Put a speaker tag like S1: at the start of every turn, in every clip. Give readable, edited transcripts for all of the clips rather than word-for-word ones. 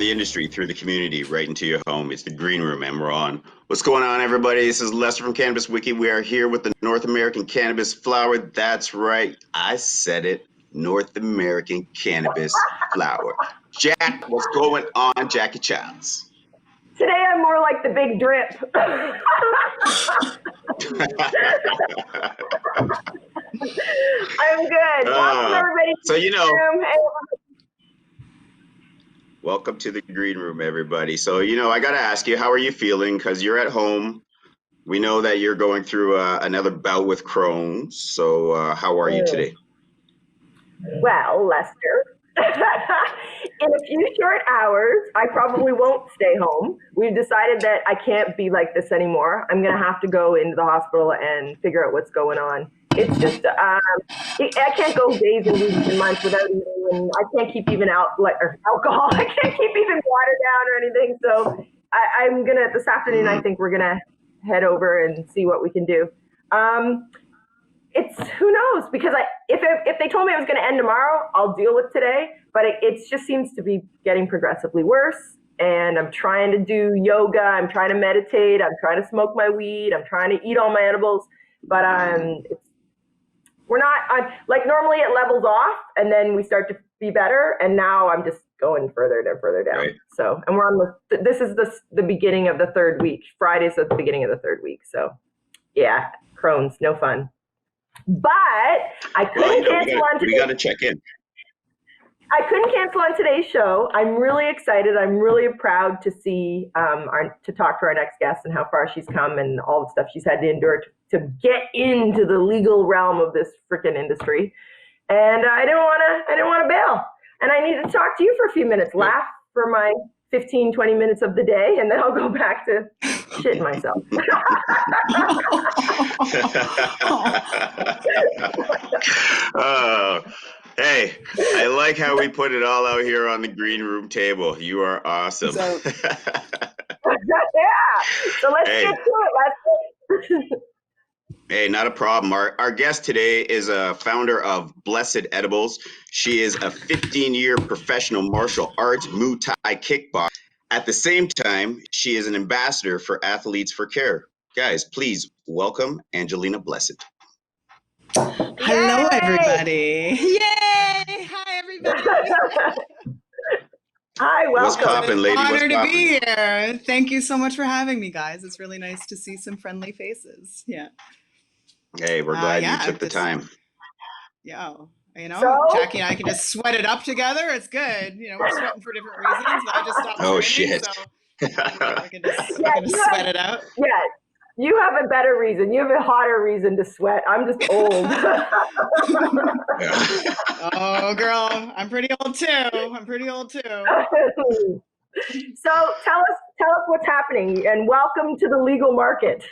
S1: the industry through the community right into your home. It's the Green Room, and we're on. What's going on, everybody? This is Lester from Cannabis Wiki. We are here with the North American cannabis flower. That's right, I said it. North American cannabis flower. Jack, what's going on, Jackie Childs?
S2: Today I'm more like the big drip. I'm good. Welcome everybody.
S1: So
S2: Hey,
S1: welcome to the Green Room, everybody. So I got to ask you, how are you feeling? Because you're at home. We know that you're going through another bout with Crohn's. So how are you today?
S2: Well, Lester, in a few short hours, I probably won't stay home. We've decided that I can't be like this anymore. I'm going to have to go into the hospital and figure out what's going on. It's just, I can't go days and weeks and months without eating, and I can't keep even alcohol. I can't keep even water down or anything. So I'm going to, this afternoon, I think we're going to head over and see what we can do. It's, who knows, because if they told me it was going to end tomorrow, I'll deal with today, but it just seems to be getting progressively worse. And I'm trying to do yoga. I'm trying to meditate. I'm trying to smoke my weed. I'm trying to eat all my edibles, but normally it levels off and then we start to be better. And now I'm just going further and further down. Right. So, and we're on this is the beginning of the third week. Friday's the beginning of the third week. So yeah, Crohn's, no fun. But I couldn't cancel on today.
S1: We got to check in.
S2: I couldn't cancel on today's show. I'm really excited. I'm really proud to see, to talk to our next guest and how far she's come and all the stuff she's had to endure to get into the legal realm of this freaking industry. And I didn't want to bail. And I needed to talk to you for a few minutes, laugh for my 15, 20 minutes of the day, and then I'll go back to shitting myself.
S1: Hey, I like how we put it all out here on the Green Room table. You are awesome.
S2: Yeah. So let's get to it.
S1: Hey, not a problem. Our guest today is a founder of Blessed Edibles. She is a 15-year professional martial arts Muay Thai kickboxer. At the same time, she is an ambassador for Athletes for Care. Guys, please welcome Angelina Blessed.
S3: Hello, everybody. Yay! Hi, everybody.
S2: Hi, welcome.
S1: What's poppin', lady?
S3: It's an honor to be here. Thank you so much for having me, guys. It's really nice to see some friendly faces. Yeah.
S1: Hey, we're glad you took the time.
S3: Yeah. Jackie and I can just sweat it up together. It's good. We're sweating for different reasons. I just stopped training,
S1: shit.
S3: So we can just sweat it out.
S2: Yeah. You have a better reason. You have a hotter reason to sweat. I'm just old.
S3: Oh, girl, I'm pretty old too.
S2: So tell us what's happening, and welcome to the legal market.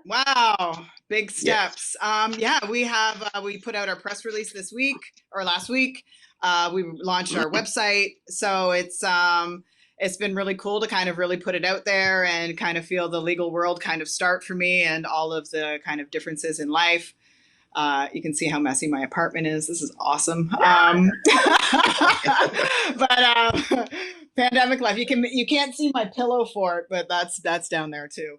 S3: Wow, big steps. Yes. We put out our press release last week. We launched our website, so it's been really cool to kind of really put it out there and kind of feel the legal world kind of start for me and all of the kind of differences in life. You can see how messy my apartment is. This is awesome. But pandemic life, you can't see my pillow fort, but that's down there too.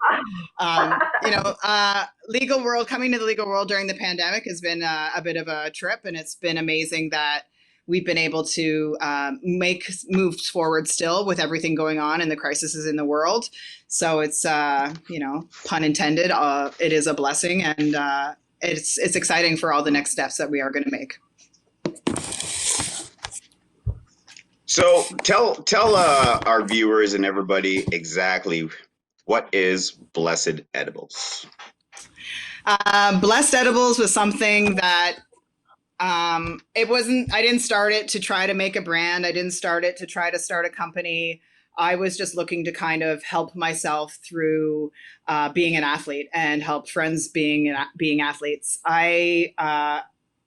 S3: Legal world, coming to the legal world during the pandemic has been a bit of a trip, and it's been amazing that we've been able to make moves forward still with everything going on and the crises in the world. So it's, pun intended, it is a blessing, and it's exciting for all the next steps that we are going to make.
S1: So tell our viewers and everybody exactly what is Blessed Edibles.
S3: Blessed Edibles was something that I didn't start it to try to make a brand. I didn't start it to try to start a company. I was just looking to kind of help myself through being an athlete and help friends being athletes. I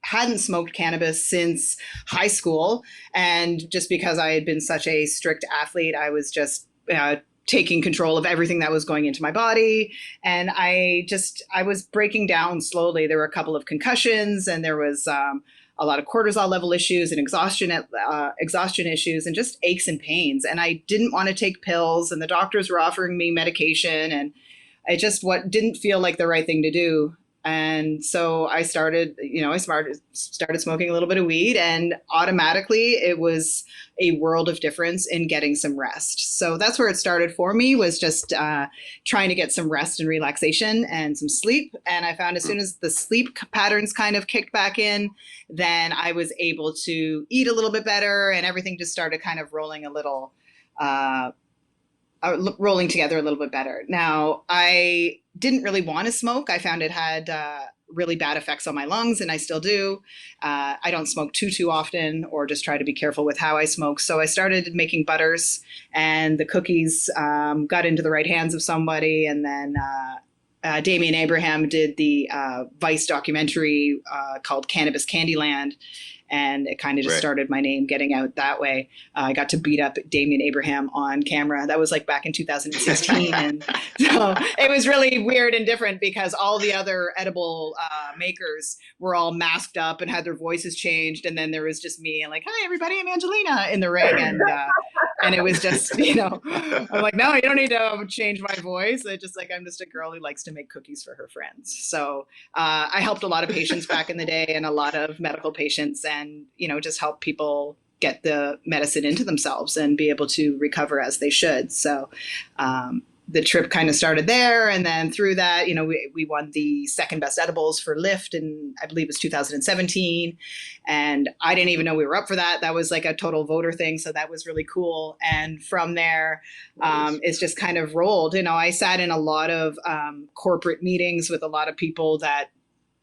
S3: hadn't smoked cannabis since high school. And just because I had been such a strict athlete, I was just taking control of everything that was going into my body. And I was breaking down slowly. There were a couple of concussions, and there was a lot of cortisol level issues and exhaustion issues and just aches and pains. And I didn't want to take pills, and the doctors were offering me medication, and it just didn't feel like the right thing to do. And so I started smoking a little bit of weed, and automatically it was a world of difference in getting some rest. So that's where it started for me, was just trying to get some rest and relaxation and some sleep. And I found as soon as the sleep patterns kind of kicked back in, then I was able to eat a little bit better, and everything just started kind of rolling together a little bit better. Now, I didn't really want to smoke. I found it had really bad effects on my lungs, and I still do. I don't smoke too often, or just try to be careful with how I smoke. So I started making butters, and the cookies got into the right hands of somebody. And then Damien Abraham did the Vice documentary called Cannabis Candyland. And it kind of just started my name getting out that way. I got to beat up Damien Abraham on camera. That was like back in 2016. And so it was really weird and different, because all the other edible makers were all masked up and had their voices changed. And then there was just me and like, hi, everybody, I'm Angelina in the ring. And it was just, I'm like, no, you don't need to change my voice. I'm just a girl who likes to make cookies for her friends. So I helped a lot of patients back in the day, and a lot of medical patients, and just help people get the medicine into themselves and be able to recover as they should. So the trip kind of started there. And then through that, we won the second best edibles for Lift, and I believe it was 2017. And I didn't even know we were up for that. That was like a total voter thing. So that was really cool. And from there, it's just kind of rolled. I sat in a lot of corporate meetings with a lot of people that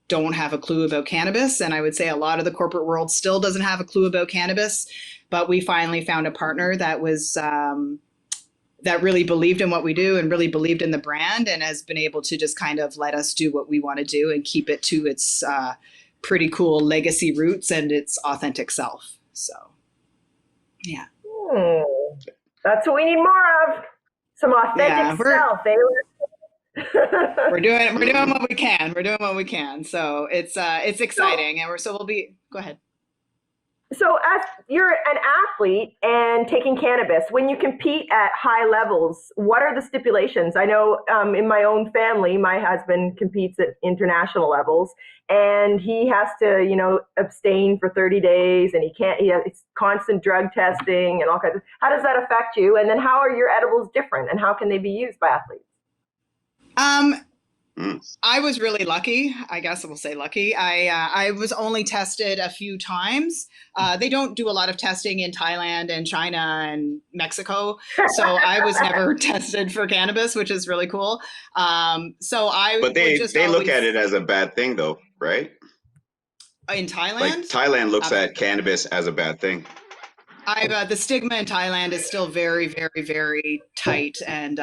S3: don't have a clue about cannabis. And I would say a lot of the corporate world still doesn't have a clue about cannabis, but we finally found a partner that was, that really believed in what we do and really believed in the brand, and has been able to just kind of let us do what we want to do and keep it to its pretty cool legacy roots and its authentic self. So, yeah.
S2: That's what we need more of. Some authentic self.
S3: We're doing what we can. We're doing what we can. So it's exciting, and go ahead.
S2: So as you're an athlete and taking cannabis, when you compete at high levels, what are the stipulations? I know in my own family, my husband competes at international levels, and he has to, abstain for 30 days, and he has constant drug testing and all kinds of. How does that affect you? And then how are your edibles different, and how can they be used by athletes?
S3: I was really lucky. I guess I will say lucky. I was only tested a few times. They don't do a lot of testing in Thailand and China and Mexico. So I was never tested for cannabis, which is really cool. But they look at it as a bad thing though, right? In Thailand?
S1: Like Thailand looks at cannabis as a bad thing.
S3: The stigma in Thailand is still very, very, very tight and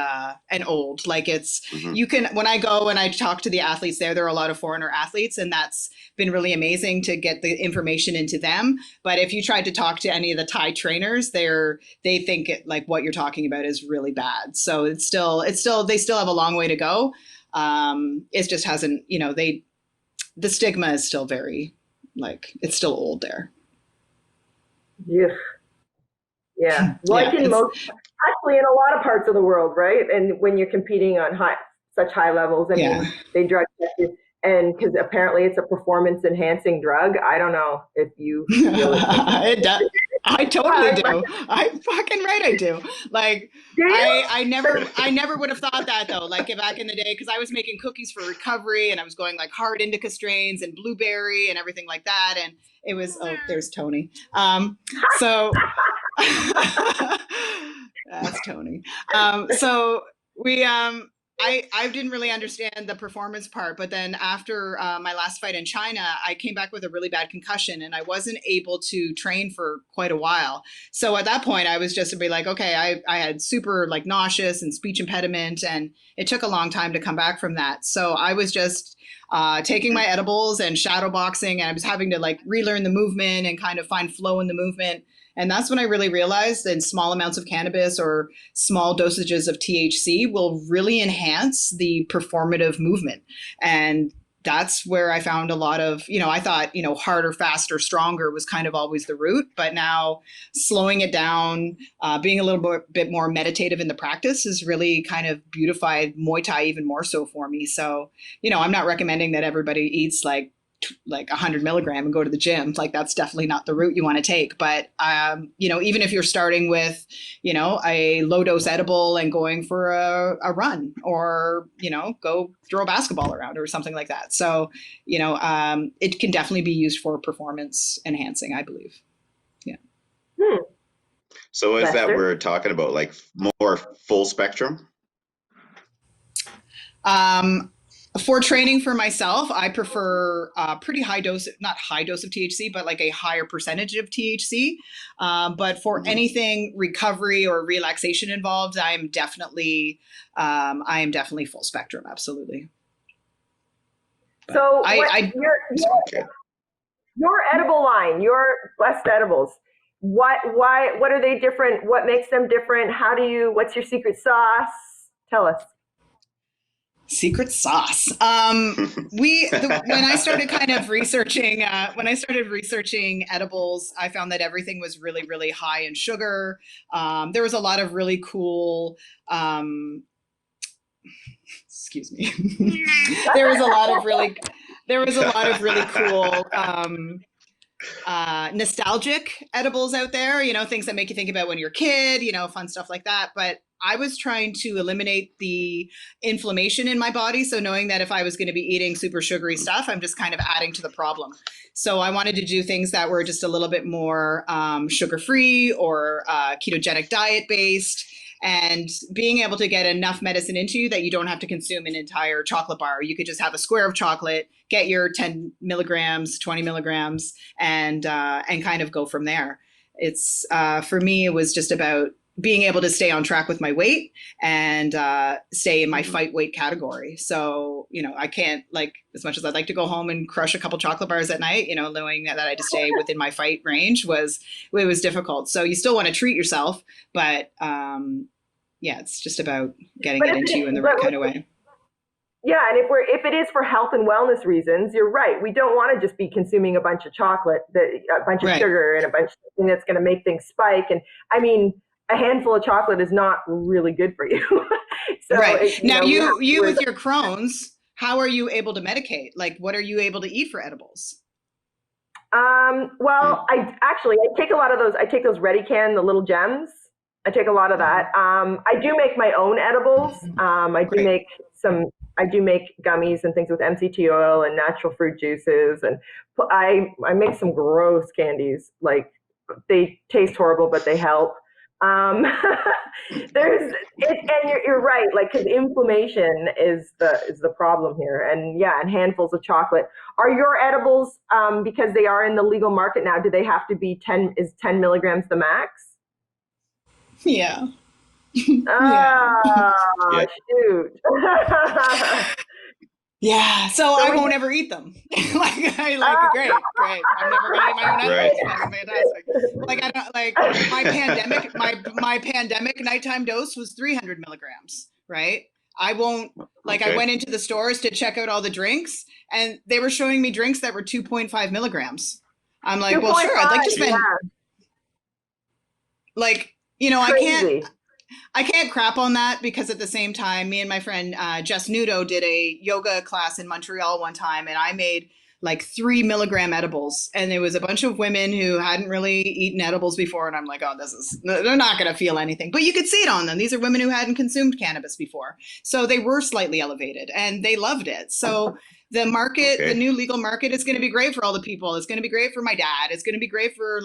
S3: old. Like when I go and I talk to the athletes there are a lot of foreigner athletes, and that's been really amazing to get the information into them. But if you tried to talk to any of the Thai trainers, they think like what you're talking about is really bad. So they still have a long way to go. It just hasn't, the stigma is still very, it's still old there.
S2: Yeah. Like in actually in a lot of parts of the world, right? And when you're competing on such high levels, they drug test you, and because apparently it's a performance enhancing drug. I don't know if you feel
S3: it does. I totally do. I'm fucking right. I do. Like, I never would have thought that though. Like back in the day, because I was making cookies for recovery, and I was going like hard indica strains and blueberry and everything like that. And it was, there's Tony. So that's Tony. So we, I didn't really understand the performance part, but then after my last fight in China, I came back with a really bad concussion, and I wasn't able to train for quite a while. So at that point, I was just to be like, okay, I had super like nauseous and speech impediment, and it took a long time to come back from that. So I was just taking my edibles and shadow boxing, and I was having to like relearn the movement and kind of find flow in the movement. And that's when I really realized that small amounts of cannabis or small dosages of THC will really enhance the performative movement. And that's where I found a lot of, I thought, harder, faster, stronger was kind of always the route. But now slowing it down, being a little bit more meditative in the practice has really kind of beautified Muay Thai even more so for me. So, I'm not recommending that everybody eats like 100 milligram and go to the gym. Like that's definitely not the route you want to take. But, even if you're starting with, a low dose edible and going for a run or, go throw a basketball around or something like that. So, it can definitely be used for performance enhancing, I believe. Yeah.
S1: So is that
S2: Lester?
S1: we're talking about like more full spectrum?
S3: For training for myself, I prefer pretty high dose, not high dose of THC, but like a higher percentage of THC. But for anything recovery or relaxation involved, I am definitely full spectrum. Absolutely. But
S2: So your edible line, your Blessed edibles, what are they different? What makes them different? What's your secret sauce? Tell us.
S3: Secret sauce. When I started kind of researching, edibles, I found that everything was really, really high in sugar. There was a lot of really cool, excuse me. There was a lot of really cool, nostalgic edibles out there, things that make you think about when you're a kid, fun stuff like that. But I was trying to eliminate the inflammation in my body. So knowing that if I was going to be eating super sugary stuff, I'm just kind of adding to the problem. So I wanted to do things that were just a little bit more sugar-free or ketogenic diet based, and being able to get enough medicine into you that you don't have to consume an entire chocolate bar. You could just have a square of chocolate, get your 10 milligrams, 20 milligrams, and kind of go from there. It's for me, it was just about being able to stay on track with my weight and stay in my fight weight category. So, I can't, like, as much as I'd like to go home and crush a couple chocolate bars at night, knowing that I had to stay within my fight range was difficult. So you still want to treat yourself, but it's just about getting it into you in the right kind of way.
S2: Yeah, and if it is for health and wellness reasons, you're right. We don't want to just be consuming a bunch of chocolate, a bunch of sugar, and a bunch of things that's going to make things spike. And I mean, a handful of chocolate is not really good for you. So
S3: right. Now, you with your Crohn's, how are you able to medicate? Like, what are you able to eat for edibles?
S2: Well, I take a lot of those. I take those Ready-Can, the little gems. I take a lot of that. I do make my own edibles. I do make gummies and things with MCT oil and natural fruit juices, and I make some gross candies. Like, they taste horrible, but they help. And you're right. Like, because inflammation is the problem here, and handfuls of chocolate. Are your edibles, because they are in the legal market now, do they have to be 10 milligrams the max?
S3: Yeah.
S2: Shoot.
S3: Yeah, so I won't ever eat them. Great. I'm never gonna eat my own edibles. Fantastic. Like, I don't, like, my pandemic nighttime dose was 300 milligrams, right? I won't, I went into the stores to check out all the drinks, and they were showing me drinks that were 2.5 milligrams. I'm like, well, sure, I'd like to spend,
S2: Crazy.
S3: I can't crap on that, because at the same time, me and my friend Jess Nudo did a yoga class in Montreal one time, and I made like 3 milligram edibles, and there was a bunch of women who hadn't really eaten edibles before, and I'm like, oh, they're not going to feel anything. But you could see it on them. These are women who hadn't consumed cannabis before, so they were slightly elevated, and they loved it. So the market, the new legal market, is going to be great for all the people. It's going to be great for my dad. It's going to be great for,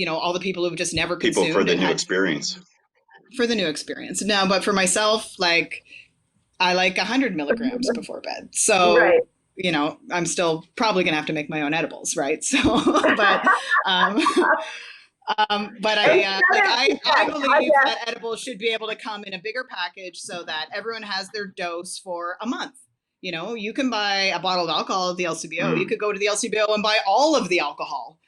S3: all the people who've just never consumed.
S1: People for the new experience.
S3: For the new experience. No, but for myself, I like 100 milligrams before bed. So,
S2: right.
S3: I'm still probably going to have to make my own edibles, right? So, but I believe that edibles should be able to come in a bigger package so that everyone has their dose for a month. You can buy a bottle of alcohol at the LCBO. You could go to the LCBO and buy all of the alcohol,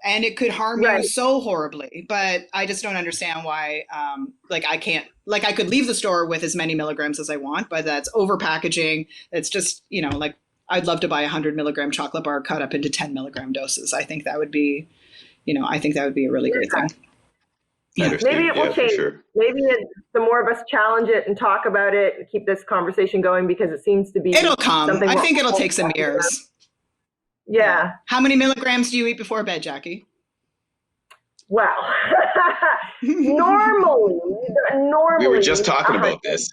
S3: and it could harm you so horribly. But I just don't understand why, I can't, I could leave the store with as many milligrams as I want, but that's over packaging. It's just, I'd love to buy a 100 milligram chocolate bar cut up into 10 milligram doses. I think that would be, I think that would be a really great thing.
S1: Yeah.
S2: Maybe it will change.
S1: Sure.
S2: Maybe the more of us challenge it and talk about it and keep this conversation going, because it seems to be
S3: It'll come.
S2: something
S3: I think it'll take some years.
S2: Yeah.
S3: How many milligrams do you eat before bed, Jackie?
S2: Well, normally.
S1: We were just talking about this.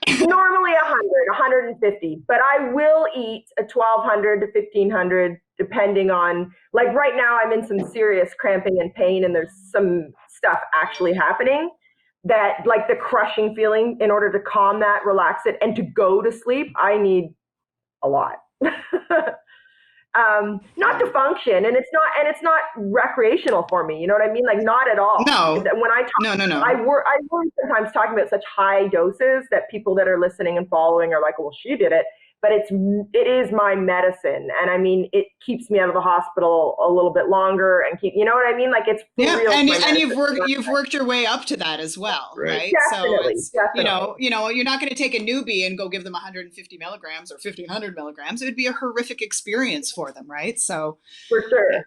S2: Normally 150, but I will eat a 1,200 to 1,500, depending on, like right now I'm in some serious cramping and pain, and there's some stuff actually happening that, like the crushing feeling, in order to calm that, relax it, and to go to sleep, I need a lot. Not to function, and it's not recreational for me. You know what I mean? Like, not at all.
S3: No.
S2: When I talk,
S3: no.
S2: I worry sometimes talking about such high doses that people that are listening and following are like, well, she did it. But it is my medicine, and I mean, it keeps me out of the hospital a little bit longer, and you know what I mean? Like, it's real.
S3: And you've worked your way up to that as well, right?
S2: Definitely,
S3: so it's, you're not going to take a newbie and go give them 150 milligrams or 1,500 milligrams. It would be a horrific experience for them, right? So
S2: for sure. Yeah.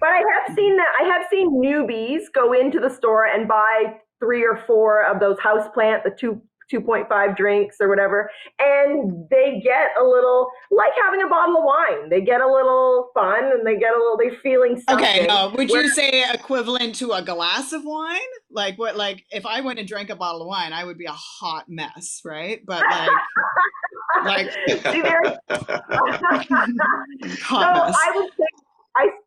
S2: But I have seen that. I have seen newbies go into the store and buy 3 or 4 of those houseplant, the 2.5 drinks or whatever, and they get a little, like having a bottle of wine. They get a little fun, and they're feeling something.
S3: Okay, no, would you say equivalent to a glass of wine? Like what? Like if I went and drank a bottle of wine, I would be a hot mess, right? But like
S2: see there.
S3: Hot mess.
S2: I would say,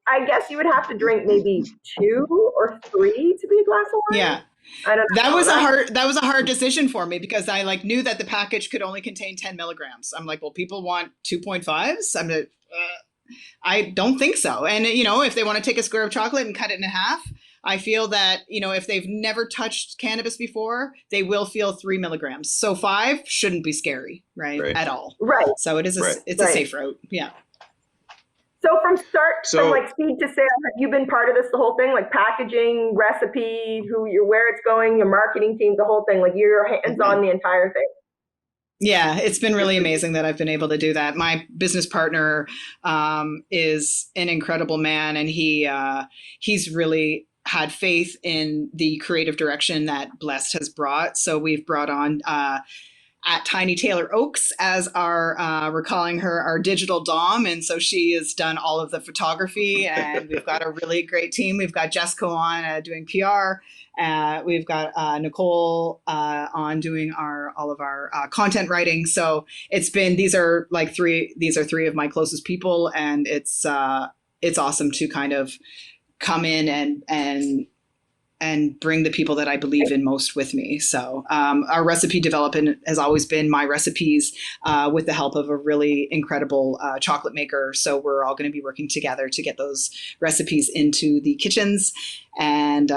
S2: I guess you would have to drink maybe 2 or 3 to be a glass of wine.
S3: Yeah.
S2: I don't know.
S3: That was a hard decision for me, because I knew that the package could only contain 10 milligrams. I'm like, well, people want 2.5s. I don't think so. And if they want to take a square of chocolate and cut it in half, I feel that, if they've never touched cannabis before, they will feel 3 milligrams. So 5 shouldn't be scary, right? At all.
S2: Right.
S3: So it is a safe route. Yeah.
S2: So from like seed to sale, have you been part of this, the whole thing, like packaging, recipe, where it's going, your marketing team, the whole thing, like you're hands on the entire thing?
S3: Yeah, it's been really amazing that I've been able to do that. My business partner is an incredible man, and he's really had faith in the creative direction that Blessed has brought. So we've brought on at Tiny Taylor Oaks as we're calling her our digital dom. And so she has done all of the photography, and we've got a really great team. We've got Jessica on doing PR. We've got Nicole on doing all of our content writing. So these are 3 of my closest people, and it's awesome to kind of come in and bring the people that I believe in most with me. So our recipe development has always been my recipes with the help of a really incredible chocolate maker. So we're all going to be working together to get those recipes into the kitchens, and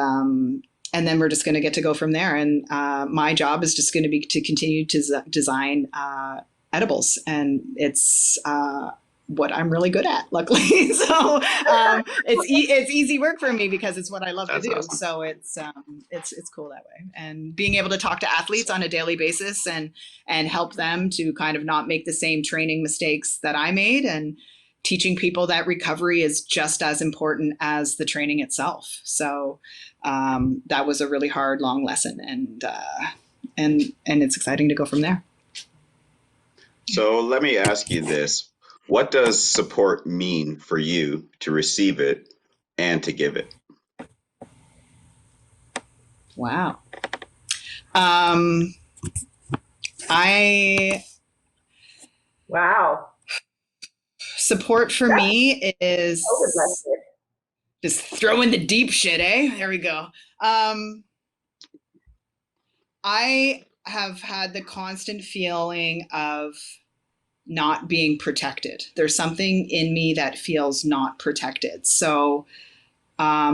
S3: then we're just going to get to go from there. And my job is just going to be to continue to design edibles, and it's what I'm really good at, luckily. So it's easy work for me because it's what I love to do. Awesome. So it's cool that way. And being able to talk to athletes on a daily basis and help them to kind of not make the same training mistakes that I made, and teaching people that recovery is just as important as the training itself. So that was a really hard, long lesson, and it's exciting to go from there.
S1: So let me ask you this. What does support mean for you to receive it and to give it?
S3: Wow.
S2: Wow.
S3: Support for me is just throw in the deep shit, eh? There we go. I have had the constant feeling of not being protected. There's something in me that feels not protected. So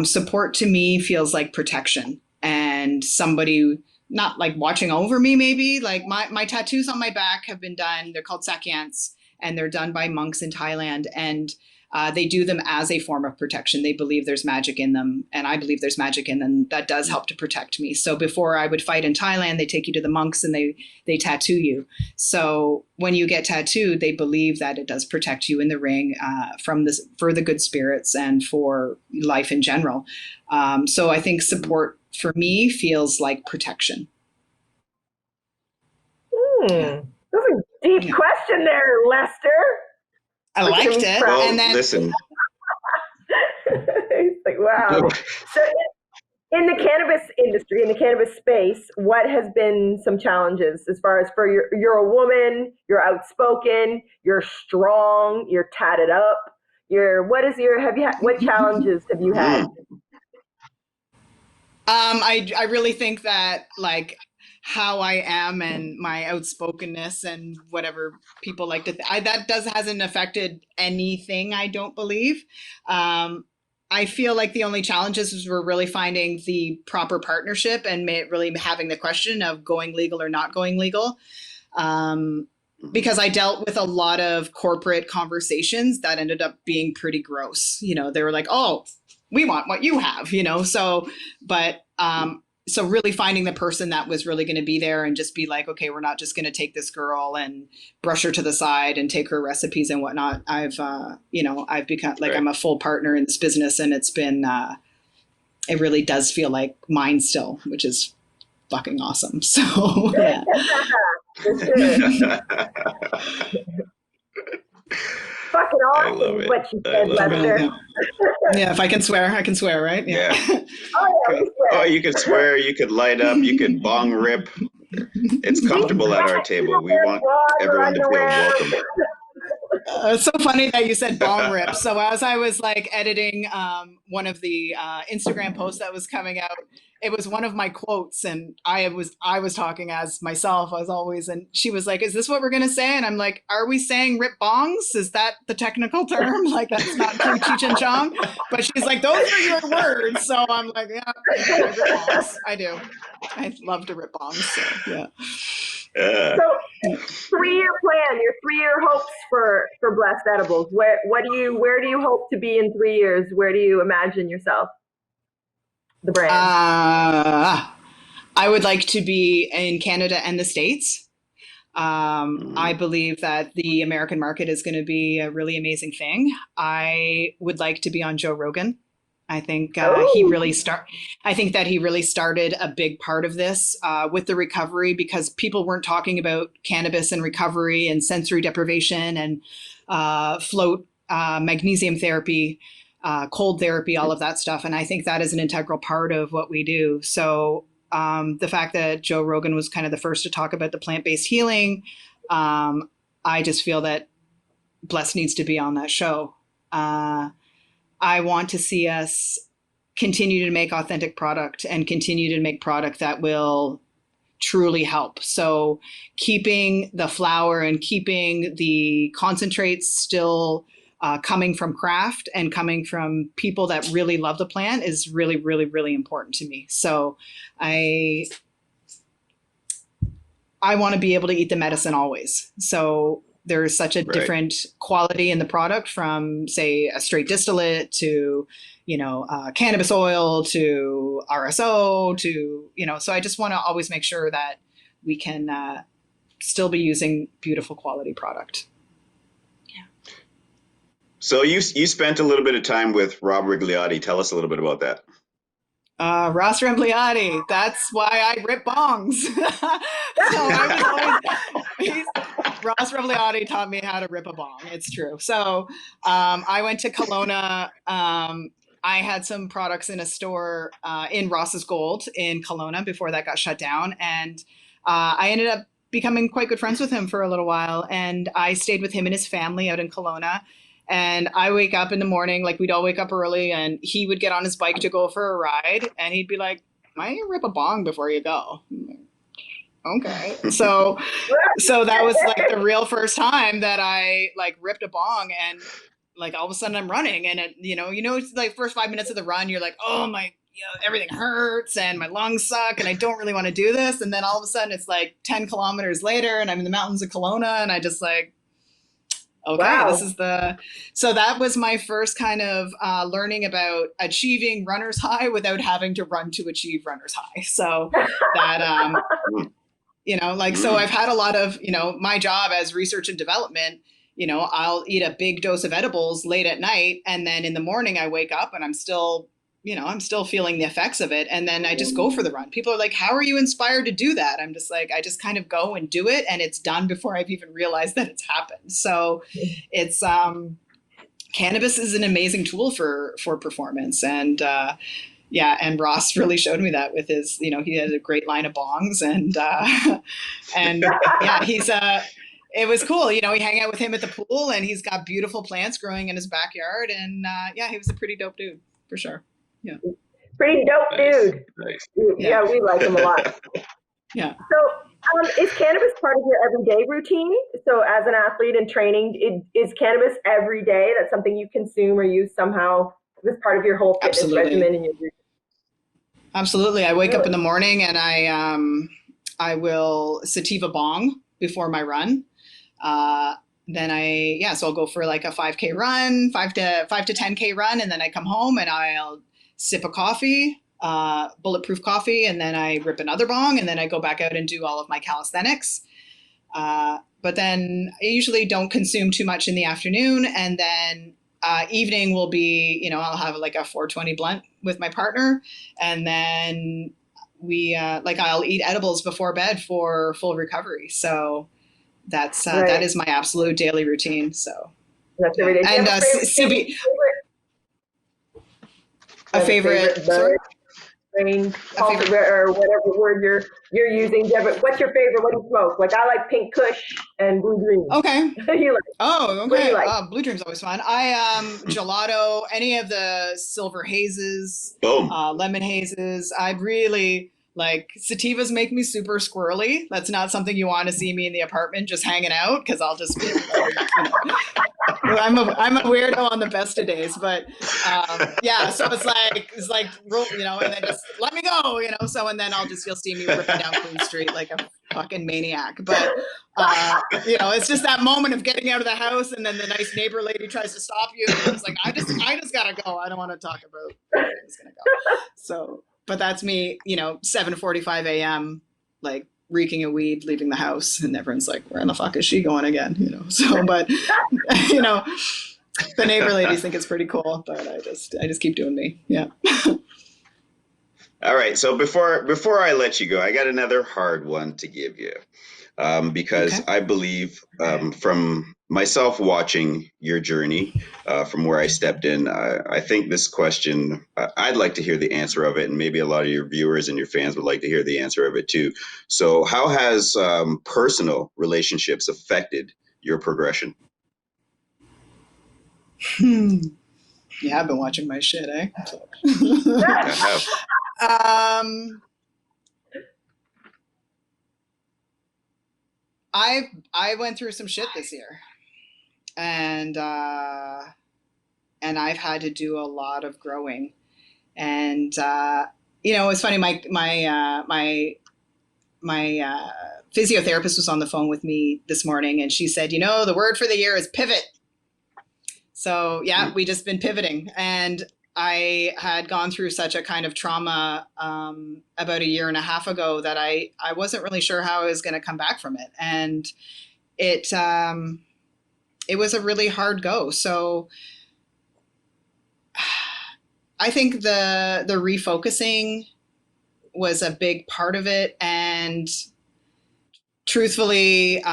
S3: support to me feels like protection, and somebody not like watching over me, maybe. Like my tattoos on my back have been done. They're called sakyants, and they're done by monks in Thailand, and they do them as a form of protection. They believe there's magic in them, and I believe there's magic in them that does help to protect me. So before I would fight in Thailand, they take you to the monks and they tattoo you. So when you get tattooed, they believe that it does protect you in the ring for the good spirits and for life in general. So I think support for me feels like protection.
S2: Yeah. That's a deep question there, Lester.
S3: I liked it.
S1: Well,
S3: and then
S1: listen.
S2: It's like, wow. So in the cannabis industry, in the cannabis space, what has been some challenges as far as for you're a woman, you're outspoken, you're strong, you're tatted up. What challenges have you had?
S3: I really think that like how I am and my outspokenness and whatever people like to hasn't affected anything, I don't believe. I feel like the only challenges is we're really finding the proper partnership and really having the question of going legal or not going legal. Because I dealt with a lot of corporate conversations that ended up being pretty gross. You know, they were like, oh, we want what you have, you know? So really finding the person that was really going to be there and just be like, okay, we're not just going to take this girl and brush her to the side and take her recipes and whatnot. I've become like, I'm a full partner in this business, and it's been, it really does feel like mine still, which is fucking awesome. So yeah.
S2: Fucking awesome is what you said, Lester.
S3: Yeah, if I can swear, I can swear, right?
S1: Yeah.
S2: Oh,
S1: you could swear, you could light up, you could bong rip. It's comfortable at our table. We want everyone to feel welcome.
S3: It's so funny that you said bong rip. So as I was like editing one of the Instagram posts that was coming out, it was one of my quotes, and I was talking as myself as always, and she was like, "Is this what we're gonna say?" And I'm like, "Are we saying rip bongs? Is that the technical term? Like that's not too Cheech and Chong?" But she's like, "Those are your words." So I'm like, "Yeah, I rip bongs. I do. I love to rip bongs." So yeah.
S2: So 3-year plan, your 3-year hopes for Blessed Edibles. Where do you hope to be in 3 years? Where do you imagine yourself? The brand.
S3: I would like to be in Canada and the States. I believe that the American market is going to be a really amazing thing. I would like to be on Joe Rogan. I think he really started a big part of this with the recovery, because people weren't talking about cannabis and recovery and sensory deprivation and float, magnesium therapy, cold therapy, all of that stuff. And I think that is an integral part of what we do. So the fact that Joe Rogan was kind of the first to talk about the plant-based healing, I just feel that Blessed needs to be on that show. I want to see us continue to make authentic product and continue to make product that will truly help. So keeping the flower and keeping the concentrates still coming from craft and coming from people that really love the plant is really, really, really important to me. So I want to be able to eat the medicine always. So there's such a different quality in the product, from say a straight distillate to, cannabis oil to RSO to, so I just want to always make sure that we can still be using beautiful quality product. Yeah.
S1: So you spent a little bit of time with Rob Rigliotti. Tell us a little bit about that.
S3: Ross Rembliotti. That's why I rip bongs. Ross Rembliotti taught me how to rip a bong. It's true. So I went to Kelowna. I had some products in a store in Ross's Gold in Kelowna before that got shut down. And I ended up becoming quite good friends with him for a little while. And I stayed with him and his family out in Kelowna. And I wake up in the morning, like we'd all wake up early, and he would get on his bike to go for a ride. And he'd be like, "Why don't you rip a bong before you go?" Okay. So that was like the real first time that I like ripped a bong, and like all of a sudden I'm running, and it, it's like first 5 minutes of the run, you're like, oh my, everything hurts and my lungs suck and I don't really want to do this. And then all of a sudden it's like 10 kilometers later and I'm in the mountains of Kelowna, and I just like, Okay,
S2: Wow.
S3: so that was my first kind of learning about achieving runner's high without having to run to achieve runner's high. So that, so I've had a lot of, my job as research and development, I'll eat a big dose of edibles late at night. And then in the morning I wake up and I'm still feeling the effects of it. And then I just go for the run. People are like, how are you inspired to do that? I'm just like, I just kind of go and do it. And it's done before I've even realized that it's happened. So it's, cannabis is an amazing tool for performance. And, and Ross really showed me that with his, he has a great line of bongs and it was cool. We hang out with him at the pool and he's got beautiful plants growing in his backyard. And he was a pretty dope dude for sure. Yeah.
S2: Pretty dope dude.
S1: Nice.
S2: Yeah, we like him a lot.
S3: Yeah.
S2: So is cannabis part of your everyday routine? So as an athlete and training, is cannabis every day? That's something you consume or use somehow as part of your whole fitness regimen and your routine?
S3: Absolutely. I wake up in the morning and I will sativa bong before my run. Then so I'll go for like a 5K run, 5 to 10K run. And then I come home and I'll sip a coffee, bulletproof coffee. And then I rip another bong and then I go back out and do all of my calisthenics. But then I usually don't consume too much in the afternoon. And then evening will be, I'll have like a 420 blunt with my partner. And then I'll eat edibles before bed for full recovery. So that's that is my absolute daily routine. So
S2: that's every day.
S3: And a favorite
S2: range, or whatever word you're using. What's your favorite? What do you smoke? Like I like Pink Kush and Blue Dream.
S3: Okay.
S2: You like?
S3: Oh, okay.
S2: What do you like?
S3: Blue Dream's always fun. I gelato, any of the silver hazes,
S1: Boom.
S3: Lemon hazes. I'd really like sativas make me super squirrely. That's not something you want to see me in the apartment just hanging out because I'll just be like, I'm a weirdo on the best of days, but so it's like and then just let me go, so and then you'll see me ripping down Queen Street like a fucking maniac. But it's just that moment of getting out of the house and then the nice neighbor lady tries to stop you and it's like I just gotta go. I don't want to talk about where I'm just gonna go. So but that's me, 7:45 a.m. like reeking of weed, leaving the house, and everyone's like, "Where in the fuck is she going again?" So, but the neighbor ladies think it's pretty cool, but I just keep doing me. Yeah.
S1: All right. So before I let you go, I got another hard one to give you, because I believe from myself watching your journey, from where I stepped in, I think this question, I'd like to hear the answer of it, and maybe a lot of your viewers and your fans would like to hear the answer of it too. So how has personal relationships affected your progression?
S3: Yeah, I've been watching my shit, eh? So. I went through some shit this year, and I've had to do a lot of growing, and it's funny. My physiotherapist was on the phone with me this morning, and she said, the word for the year is pivot. So we just been pivoting, and I had gone through such a kind of trauma about a year and a half ago that I wasn't really sure how I was going to come back from it. And it was a really hard go. So I think the refocusing was a big part of it. And truthfully,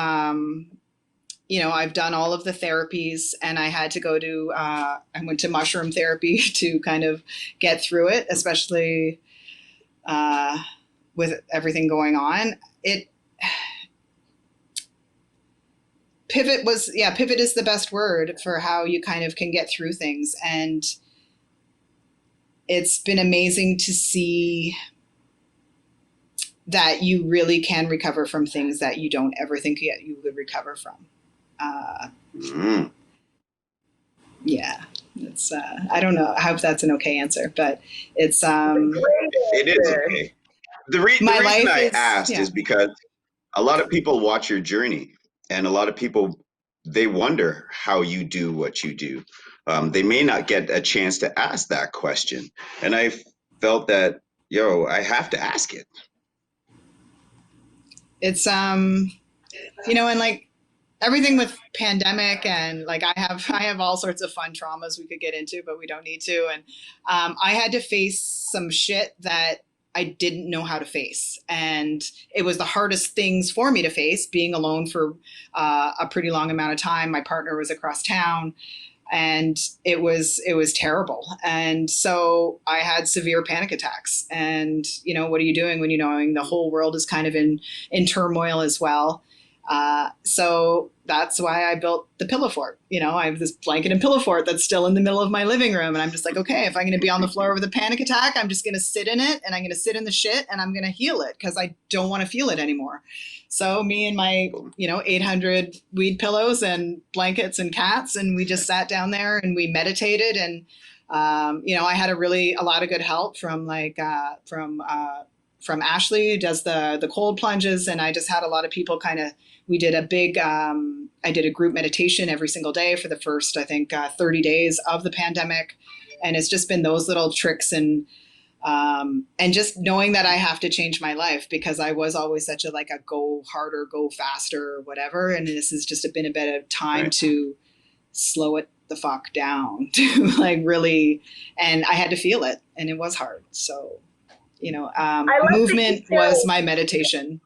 S3: I've done all of the therapies, and I had to go to, I went to mushroom therapy to kind of get through it, especially with everything going on. Pivot is the best word for how you kind of can get through things. And it's been amazing to see that you really can recover from things that you don't ever think you would recover from. Yeah, it's I don't know. I hope that's an okay answer, but it's
S1: it is okay. The reason I asked is because a lot of people watch your journey, and a lot of people they wonder how you do what you do. They may not get a chance to ask that question. And I felt that, I have to ask it.
S3: It's, you know, and like everything with pandemic and like I have all sorts of fun traumas we could get into, but we don't need to. And I had to face some shit that I didn't know how to face. And it was the hardest things for me to face, being alone for a pretty long amount of time. My partner was across town and it was terrible. And so I had severe panic attacks. And, you know, what are you doing when you knowing the whole world is kind of in turmoil as well? So that's why I built the pillow fort. You know, I have this blanket and pillow fort that's still in the middle of my living room. And I'm just like, okay, if I'm going to be on the floor with a panic attack, I'm just going to sit in it and I'm going to sit in the shit and I'm going to heal it because I don't want to feel it anymore. So me and my, 800 weed pillows and blankets and cats, and we just sat down there and we meditated. And, I had a lot of good help from from Ashley, who does the cold plunges. And I just had a lot of people we did a big, I did a group meditation every single day for the first, I think, 30 days of the pandemic. And it's just been those little tricks and just knowing that I have to change my life because I was always such a go harder, go faster, or whatever. And this has just been a bit of time to slow it the fuck down to really, and I had to feel it and it was hard. So, movement was my meditation.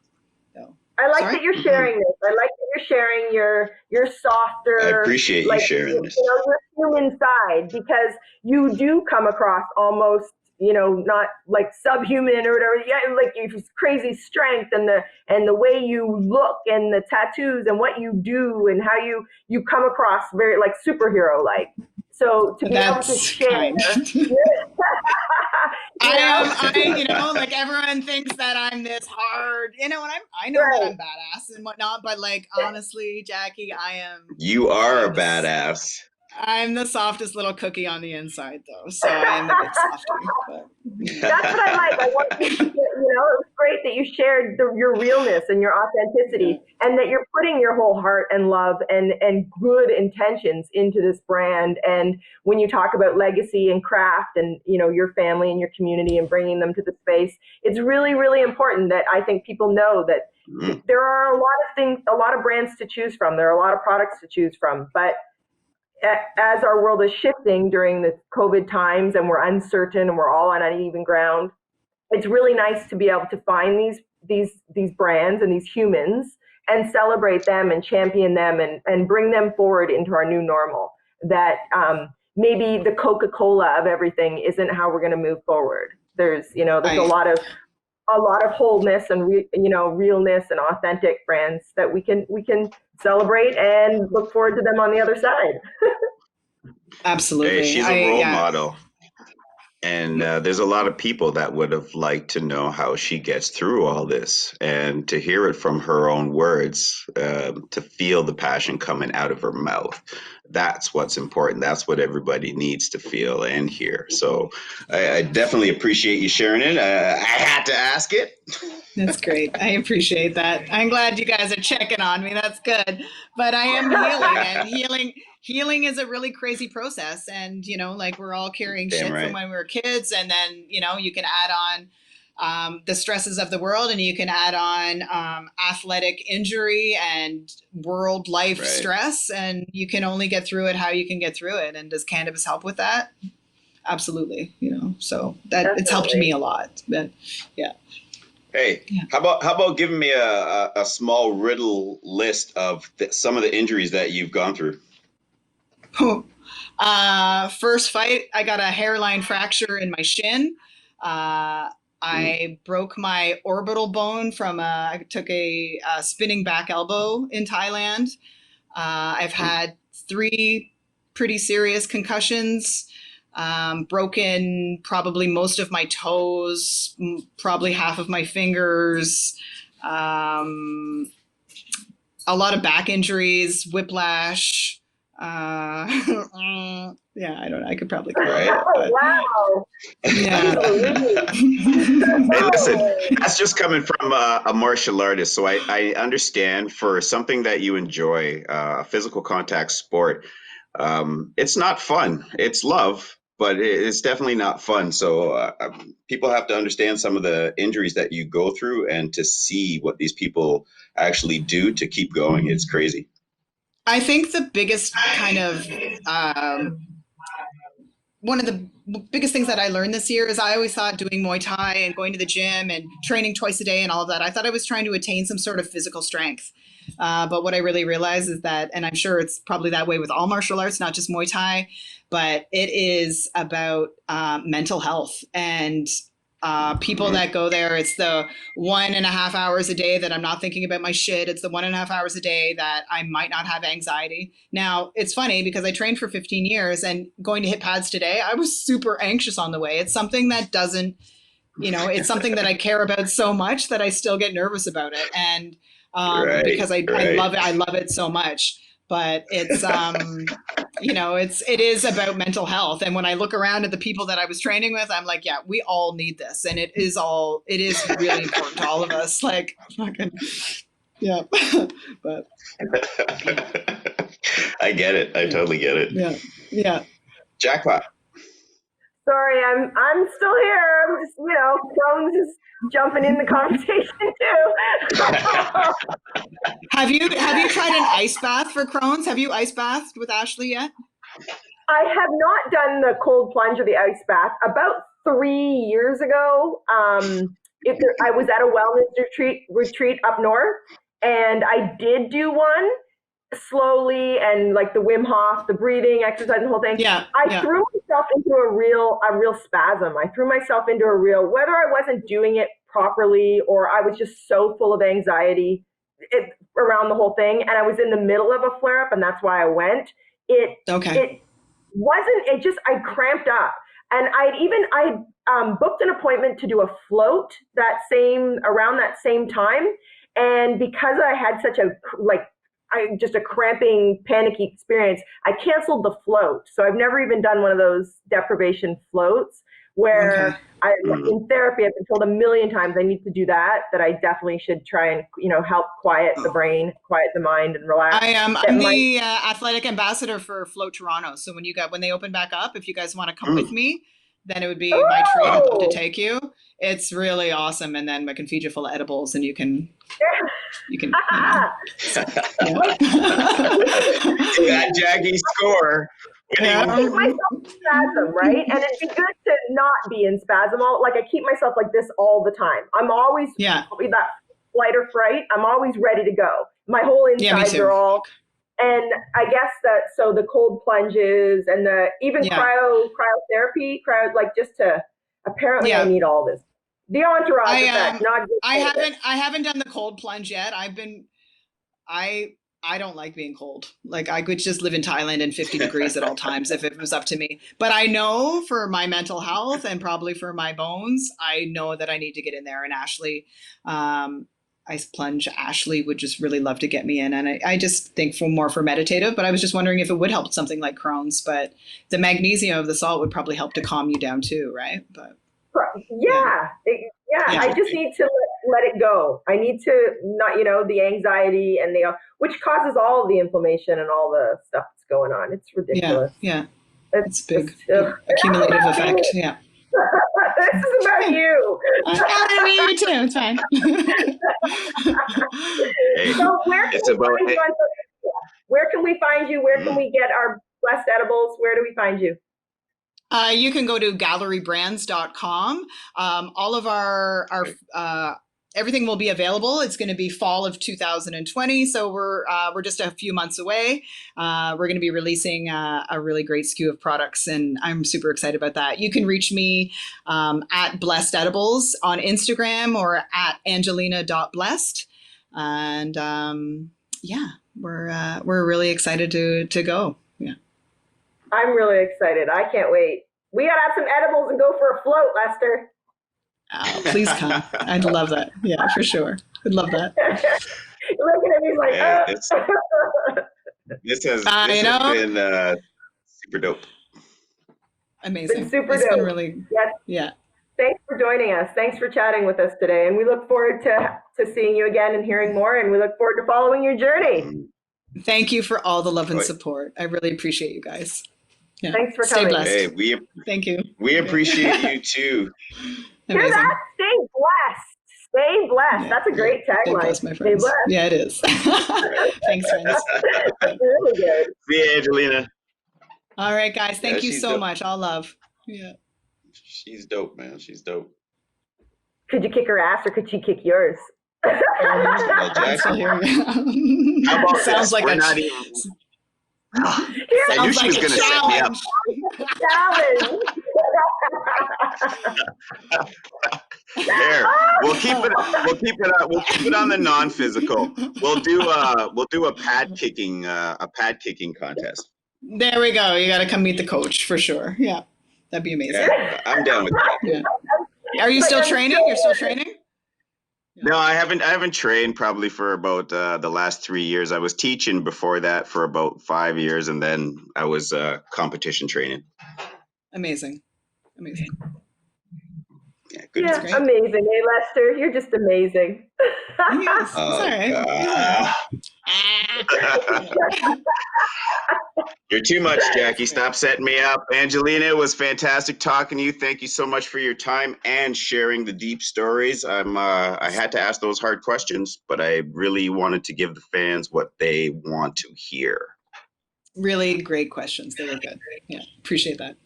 S3: So,
S2: I like that you're sharing this. I like that you're sharing your softer.
S1: I appreciate you sharing this.
S2: Your human side, because you do come across almost, not like subhuman or whatever. Yeah, like you've crazy strength and the way you look and the tattoos and what you do and how you come across very like superhero like. So to be able to share.
S3: Like everyone thinks that I'm this hard, and I know that I'm badass and whatnot, but honestly, Jackie,
S1: You are a badass.
S2: I'm
S3: the softest little cookie on the inside, though, so I'm a bit softy. But
S2: that's what I like. I want you to, it was great that you shared your realness and your authenticity, and that you're putting your whole heart and love and good intentions into this brand. And when you talk about legacy and craft, and your family and your community and bringing them to the space, it's really, really important that I think people know that there are a lot of things, a lot of brands to choose from. There are a lot of products to choose from, but as our world is shifting during the COVID times and we're uncertain and we're all on uneven ground, it's really nice to be able to find these brands and these humans and celebrate them and champion them and bring them forward into our new normal. That maybe the Coca-Cola of everything isn't how we're going to move forward. There's a lot of wholeness and realness and authentic brands that we can celebrate and look forward to them on the other side.
S3: Absolutely.
S1: Hey, she's a role model. And there's a lot of people that would have liked to know how she gets through all this, and to hear it from her own words, to feel the passion coming out of her mouth. That's what's important. That's what everybody needs to feel and hear. So I definitely appreciate you sharing it. I had to ask it.
S3: That's great. I appreciate that. I'm glad you guys are checking on me. That's good. But I am healing, and healing is a really crazy process. And, we're all carrying shit from when we were kids. And then, you can add on the stresses of the world, and you can add on athletic injury and world life stress. And you can only get through it how you can get through it. And does cannabis help with that? Absolutely. So that it's helped me a lot. But yeah.
S1: Hey, how about giving me a small riddle list of some of the injuries that you've gone through?
S3: First fight, I got a hairline fracture in my shin. I broke my orbital bone I took a spinning back elbow in Thailand. I've had 3 pretty serious concussions. Broken probably most of my toes, probably half of my fingers, a lot of back injuries, whiplash, Yeah, I don't know. I could probably correct
S1: Right.
S3: it. But,
S2: Wow.
S3: yeah.
S1: Hey, listen, that's just coming from a martial artist. So I understand for something that you enjoy, a physical contact sport, it's not fun. It's love, but it's definitely not fun. So people have to understand some of the injuries that you go through and to see what these people actually do to keep going. It's crazy.
S3: I think the biggest kind of one of the biggest things that I learned this year is I always thought doing Muay Thai and going to the gym and training twice a day and all of that, I thought I was trying to attain some sort of physical strength. But what I really realized is that, and I'm sure it's probably that way with all martial arts, not just Muay Thai, but it is about mental health. And people that go there, it's the 1.5 hours a day that I'm not thinking about my shit. It's the 1.5 hours a day that I might not have anxiety. Now, it's funny because I trained for 15 years and going to hit pads today, I was super anxious on the way. It's something that doesn't, it's something that I care about so much that I still get nervous about it. And because I love it. I love it so much. But it's it is about mental health. And when I look around at the people that I was training with, I'm like, yeah, we all need this. And it is really important to all of us. Like, fucking, yeah. But
S1: I get it. I totally get it.
S3: Yeah. Yeah.
S1: Jackpot.
S2: Sorry, I'm still here. I'm just, Crohn's is jumping in the conversation too.
S3: Have you tried an ice bath for Crohn's? Have you ice bathed with Ashley yet?
S2: I have not done the cold plunge or the ice bath. About 3 years ago, I was at a wellness retreat up north, and I did do one slowly, and like the Wim Hof, the breathing exercise, the whole thing. I threw myself into a real spasm. I threw myself into a real, whether I wasn't doing it properly or I was just so full of anxiety around the whole thing, and I was in the middle of a flare up, and that's why I went. It just, I cramped up, and I booked an appointment to do a float around that same time, and because I had such just a cramping, panicky experience, I canceled the float. So I've never even done one of those deprivation floats where in therapy, I've been told a million times I need to do that I definitely should try and, help quiet the brain, quiet the mind, and relax.
S3: I'm the athletic ambassador for Float Toronto. So when they open back up, if you guys want to come with me, then it would be my treat. I'd love to take you. It's really awesome. And then I can feed you full of edibles, and you can
S2: that
S1: Jaggy score.
S2: I keep myself in spasm, right? And it'd be good to not be in spasm. I keep myself like this all the time. I'm always that flight or fright. I'm always ready to go. My whole insides are all. And I guess so the cold plunges and the even cryotherapy, apparently I need all this. The entourage effect, not just
S3: I haven't done the cold plunge yet. I don't like being cold. Like, I could just live in Thailand in 50 degrees at all times if it was up to me. But I know for my mental health and probably for my bones, I know that I need to get in there. And Ashley, ice plunge, Ashley would just really love to get me in. And I just think for meditative, but I was just wondering if it would help something like Crohn's. But the magnesium of the salt would probably help to calm you down too, right? But
S2: I just need to let it go. I need to not, the anxiety and which causes all of the inflammation and all the stuff that's going on. It's ridiculous.
S3: It's big accumulative effect. Yeah.
S2: This is about you.
S3: I mean, you too. It's fine.
S2: So where can we find you? Where can we get our Blessed Edibles? Where do we find you?
S3: You can go to gallerybrands.com. All of our everything will be available. It's going to be fall of 2020, so we're just a few months away. We're going to be releasing a really great SKU of products, and I'm super excited about that. You can reach me at Blessed Edibles on Instagram or at angelina.blessed, and we're really excited to go. Yeah.
S2: I'm really excited. I can't wait. We got to have some edibles and go for a float, Lester.
S3: Oh, please come. I'd love that. Yeah, for sure. I'd love that.
S2: You're looking at me like,
S1: This has been super dope.
S3: Amazing.
S2: Been super
S3: It's
S2: dope.
S3: been really,
S2: Yes.
S3: yeah.
S2: Thanks for joining us. Thanks for chatting with us today. And we look forward to seeing you again and hearing more. And we look forward to following your journey.
S3: Thank you for all the love and support. I really appreciate you guys. Yeah.
S2: Thanks for
S3: Stay
S2: coming.
S3: blessed.
S1: Hey,
S3: thank you.
S1: We appreciate you too.
S2: Hear that? Stay blessed. Stay blessed.
S3: Yeah.
S2: That's a great tagline.
S3: Stay blessed, my friends.
S2: Stay blessed.
S3: Yeah, it is. Thanks, friends.
S2: That's really good.
S1: See you, Angelina.
S3: All right, guys. Thank you so
S1: dope.
S3: much. All love. Yeah.
S1: She's dope, man. She's dope.
S2: Could you kick her ass or could she kick yours?
S3: I'm still here.
S1: How about
S3: Sounds
S1: this?
S3: like
S1: We're
S3: a
S1: not even. I knew she was going to set me up.
S2: Challenge.
S1: There. We'll keep it on the non-physical. We'll do a pad kicking contest.
S3: There we go. You got to come meet the coach for sure. Yeah. That'd be amazing.
S1: Yeah, I'm down with that.
S3: Yeah. Are you still training? You're still training?
S1: No, I haven't trained probably for about the last 3 years. I was teaching before that for about 5 years, and then I was competition training.
S3: Amazing.
S1: Yeah, good.
S2: Yeah, amazing. Hey, Lester, you're just amazing.
S3: Yes, it's all right.
S1: You're too much, Jackie. Stop setting me up. Angelina, it was fantastic talking to you. Thank you so much for your time and sharing the deep stories. I had to ask those hard questions, but I really wanted to give the fans what they want to hear.
S3: Really great questions. They were good. Yeah, appreciate that.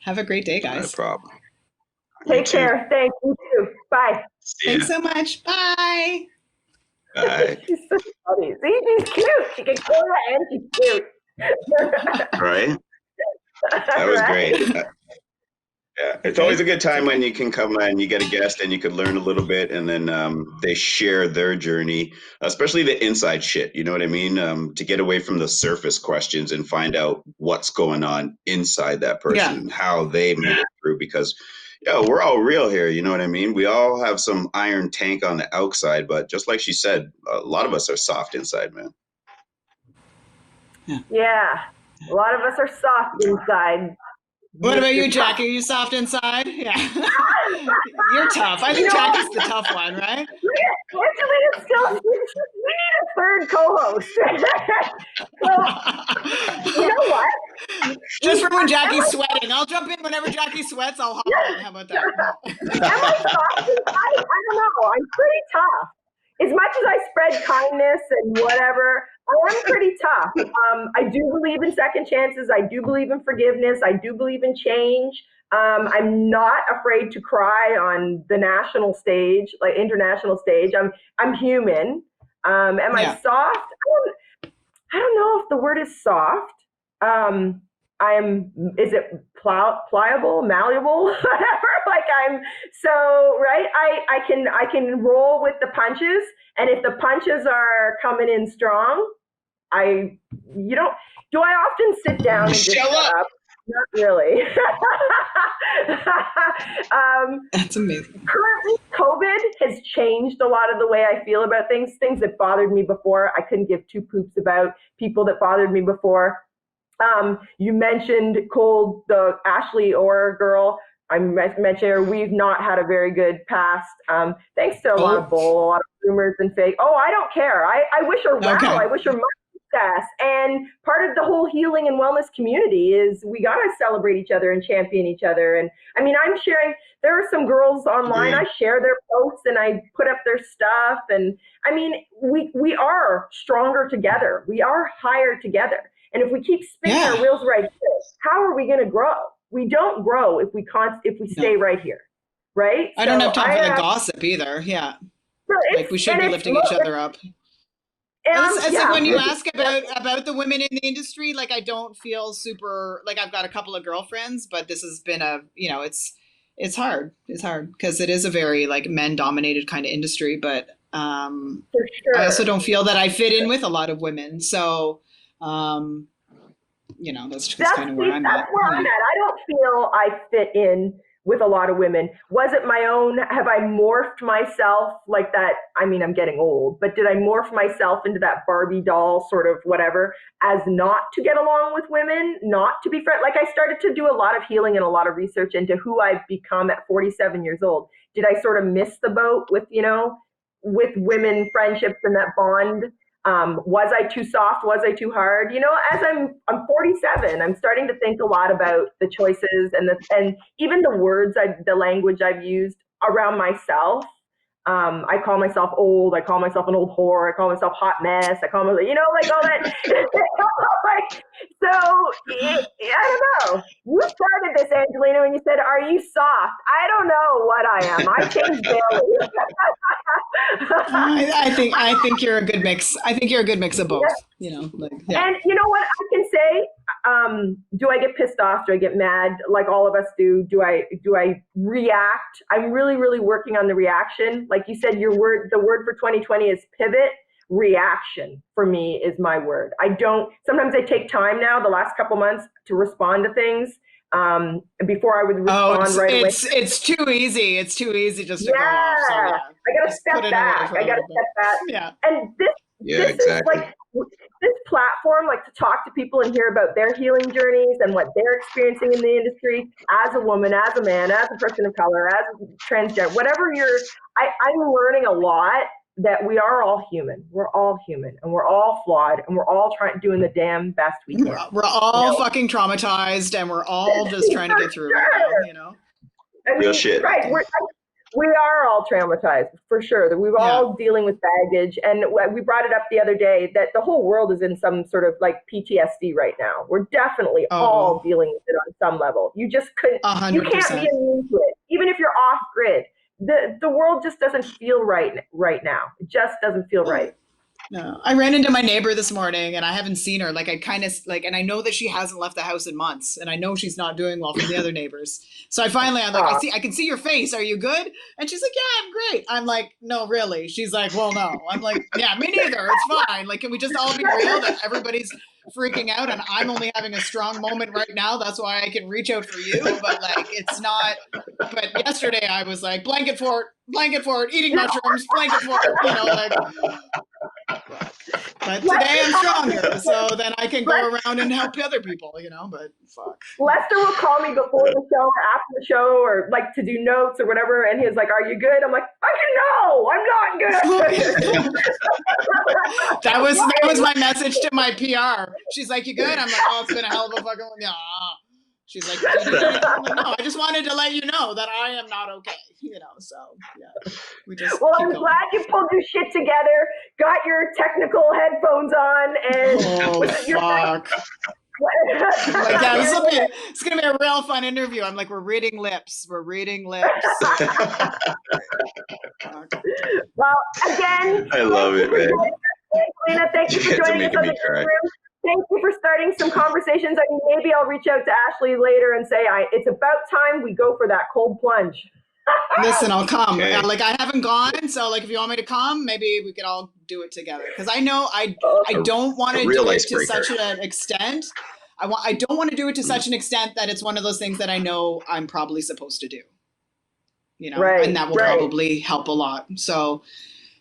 S3: Have a great day, guys.
S1: No problem.
S2: Take care. Thank you too. Bye.
S3: Thanks so much. Bye.
S1: Bye.
S2: She's so funny. See, she's cute. She can go and she's cute.
S1: Right? That was great. Yeah, it's always a good time when you can come and you get a guest and you could learn a little bit, and then they share their journey, especially the inside shit. You know what I mean? To get away from the surface questions and find out what's going on inside that person and how they made it through. Because, we're all real here. You know what I mean? We all have some iron tank on the outside, but just like she said, a lot of us are soft inside, man.
S2: Yeah, a lot of us are soft inside.
S3: What about you, Jackie? Are you soft inside? Yeah. You're tough. I think Jackie's the tough one, right?
S2: Angelina's still, we need a third co-host. So, you know what?
S3: Just for when Jackie's sweating. I'll jump in whenever Jackie sweats. I'll hop on. How about that?
S2: Am I soft inside? I don't know. I'm pretty tough. As much as I spread kindness and whatever, I am pretty tough. I do believe in second chances. I do believe in forgiveness. I do believe in change. I'm not afraid to cry on the national stage, like international stage. I'm human. Am I soft? I don't know if the word is soft. Is it pliable, malleable, whatever? Like I can roll with the punches, and if the punches are coming in strong, do I often sit down and just shut up? Not really.
S3: That's amazing.
S2: Currently, COVID has changed a lot of the way I feel about things that bothered me before. I couldn't give two poops about people that bothered me before. You mentioned Cole, the Ashley Orr girl. I mentioned her. We've not had a very good past. Thanks to a lot of bull, a lot of rumors and fake. Oh, I don't care. I wish her well. Okay. I wish her much success. And part of the whole healing and wellness community is we got to celebrate each other and champion each other. And I mean, I'm sharing, there are some girls online, I share their posts and I put up their stuff. And I mean, we are stronger together. We are higher together. And if we keep spinning our wheels right here, how are we going to grow? We don't grow if we stay right here, right?
S3: I don't have time for the gossip either. Yeah, like we should be lifting each other up. It's like when you ask about the women in the industry, like I don't feel super like I've got a couple of girlfriends, but this has been it's hard. It's hard because it is a very like men dominated kind of industry, but I also don't feel that I fit in with a lot of women. So that's kind of where I'm at.
S2: That's where I'm at. I don't feel I fit in with a lot of women. Was it my own? Have I morphed myself like that? I mean, I'm getting old, but did I morph myself into that Barbie doll sort of whatever as not to get along with women, not to be friends? Like I started to do a lot of healing and a lot of research into who I've become at 47 years old. Did I sort of miss the boat with, with women friendships and that bond? Was I too soft? Was I too hard? As I'm 47, I'm starting to think a lot about the choices and even the words, the language I've used around myself. I call myself old. I call myself an old whore. I call myself hot mess. I call myself, like all that. I don't know. You started this, Angelina, when you said, "Are you soft?" I don't know what I am. I change daily.
S3: I think you're a good mix. I think you're a good mix of both.
S2: And you know what I can say? Do I get pissed off? Do I get mad like all of us do? Do I react? I'm really, really working on the reaction. Like you said, the word for 2020 is pivot. Reaction for me is my word. Sometimes I take time now, the last couple months, to respond to things. Before I would respond right away.
S3: It's too easy. It's too easy just to go off. So,
S2: I gotta step back.
S3: Yeah.
S2: And this
S1: exactly.
S2: is like this platform, like to talk to people and hear about their healing journeys and what they're experiencing in the industry as a woman, as a man, as a person of color, as a transgender, whatever I'm learning a lot that we are all human. We're all human and we're all flawed and we're all doing the damn best we can.
S3: We're all fucking traumatized and we're all just trying to get through it.
S2: I mean,
S1: real shit.
S2: Right. We are all traumatized for sure. We're all dealing with baggage. And we brought it up the other day that the whole world is in some sort of like PTSD right now. We're definitely all dealing with it on some level. You just couldn't,
S3: 100%.
S2: You can't be immune to it. Even if you're off grid, the world just doesn't feel right now. It just doesn't feel right.
S3: No, I ran into my neighbor this morning and I haven't seen her. Like I kind of and I know that she hasn't left the house in months and I know she's not doing well from the other neighbors. So I'm like, I can see your face. Are you good? And she's like, yeah, I'm great. I'm like, no, really? She's like, well, no. I'm like, yeah, me neither. It's fine. Like, can we just all be real that everybody's freaking out and I'm only having a strong moment right now? That's why I can reach out for you. But like, it's not, but yesterday I was like, blanket fort, eating mushrooms, blanket fort, But today I'm stronger, so then I can go around and help other people, but fuck.
S2: Lester will call me before the show or after the show or like to do notes or whatever, and he's like, "Are you good?" I'm like, "No, I'm not good."
S3: That was my message to my PR. She's like, "You good?" I'm like, "Oh, it's been a hell of a fucking one." Yeah. She's like, I'm like, "No, I just wanted to let you know that I am not okay." So yeah. We just
S2: I'm glad you pulled your shit together, got your technical headphones on, and
S3: fuck. Like, yeah, it's gonna be a real fun interview. I'm like, we're reading lips. Well,
S2: again,
S1: I love it, man.
S2: Angelina, thank you for joining us on the room. Thank you for starting some conversations. I mean, maybe I'll reach out to Ashley later and say, it's about time we go for that cold plunge.
S3: Listen, I'll come. Okay. Like, I haven't gone, so like, if you want me to come, maybe we could all do it together. Because I know I don't want to do it to such an extent. I don't want to do it to such an extent that it's one of those things that I know I'm probably supposed to do. And that will probably help a lot. So,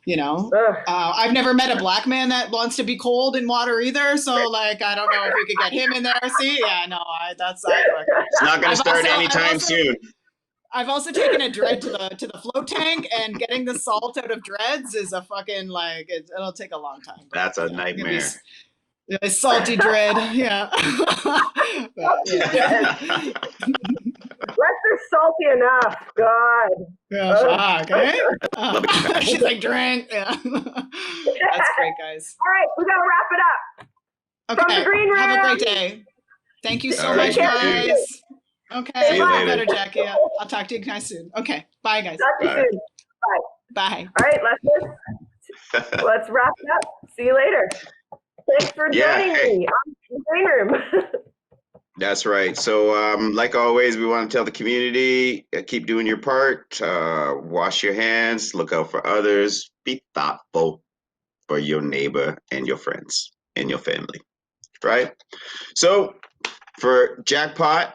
S3: I've never met a black man that wants to be cold in water either. So, like, I don't know if we could get him in there. See, yeah, no, it's
S1: not going to start anytime soon.
S3: I've also taken a dread to the float tank, and getting the salt out of dreads is a fucking it'll take a long time.
S1: That's a nightmare.
S3: A salty dread, yeah.
S2: Lester's salty enough. God.
S3: Yeah, fuck, eh? She's like, drink. Yeah. That's great, guys.
S2: All right, we gotta wrap it up.
S3: Okay.
S2: From the green room.
S3: Have a great day. Thank you so much, guys. Okay.
S1: See you later.
S3: Better, Jackie. Yeah. I'll talk to you guys soon. Okay. Bye, guys.
S2: Talk to you soon.
S3: Bye.
S2: All right, let's wrap it up. See you later. Thanks for joining me on the green room.
S1: That's right. So, like always, we want to tell the community, keep doing your part. Wash your hands. Look out for others. Be thoughtful for your neighbor and your friends and your family. Right? So, for Jackpot,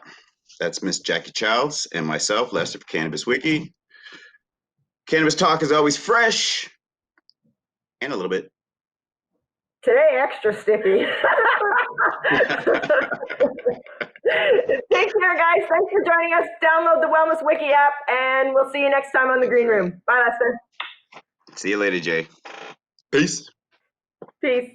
S1: That's Miss Jackie Childs and myself, Lester, for Cannabis Wiki. Cannabis talk is always fresh and a little bit.
S2: Today, extra sticky. Take care, guys. Thanks for joining us. Download the Wellness Wiki app, and we'll see you next time on the Green Room. Bye, Lester.
S1: See you later, Jay. Peace.
S2: Peace.